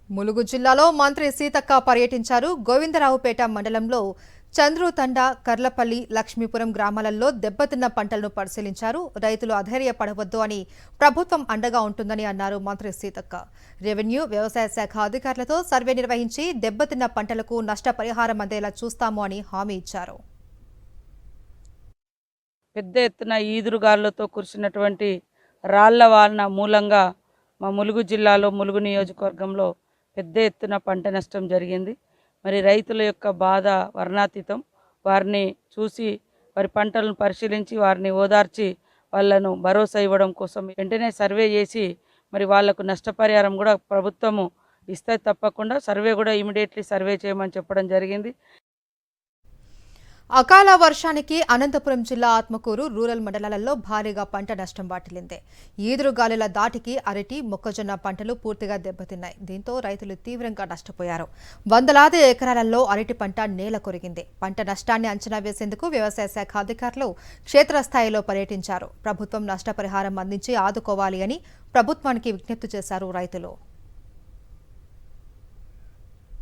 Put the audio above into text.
ములుగు జిల్లాలో మంత్రి సీతక్క పర్యటించారు. గోవిందరావుపేట మండలంలో చంద్రుతండ, కర్లపల్లి, లక్ష్మీపురం గ్రామాలలో దెబ్బతిన్న పంటలను పరిశీలించారు. రైతులు అధైర్యపడవద్దు అని ప్రభుత్వం అండగా ఉంటుందని అన్నారు మంత్రి సీతక్క. రెవెన్యూ, వ్యవసాయ శాఖ అధికారులతో సర్వే నిర్వహించి దెబ్బతిన్న పంటలకు నష్టపరిహారం అందేలా చూస్తాము అని హామీ ఇచ్చారు. పెద్ద ఎత్తున ఈదురుగాలులతో కురిసినటువంటి రాళ్ల వాన మూలంగా మా ములుగు జిల్లాలో ములుగు నియోజకవర్గంలో పెద్ద ఎత్తున పంట నష్టం జరిగింది. మరి రైతుల యొక్క బాధ వర్ణాతీతం. వారిని చూసి వారి పంటలను పరిశీలించి వారిని ఓదార్చి వాళ్ళను భరోసా ఇవ్వడం కోసం వెంటనే సర్వే చేసి మరి వాళ్లకు నష్టపరిహారం కూడా ప్రభుత్వము ఇస్తే తప్పకుండా సర్వే కూడా ఇమీడియట్లీ సర్వే చేయమని చెప్పడం జరిగింది. అకాల వర్షానికి అనంతపురం జిల్లా ఆత్మకూరు రూరల్ మండలాలలో భారీగా పంట నష్టం వాటిల్లింది. ఈదురుగాలుల దాటికి అరటి, మొక్కజొన్న పంటలు పూర్తిగా దెబ్బతిన్నాయి. దీంతో రైతులు తీవ్రంగా నష్టపోయారు. వందలాది ఎకరాలలో అరటి పంట నేల కొరిగింది. పంట నష్టాన్ని అంచనా వేసేందుకు వ్యవసాయ శాఖ అధికారులు క్షేత్రస్థాయిలో పర్యటించారు. ప్రభుత్వం నష్టపరిహారం అందించి ఆదుకోవాలి అని ప్రభుత్వానికి విజ్ఞప్తి చేశారు రైతులు.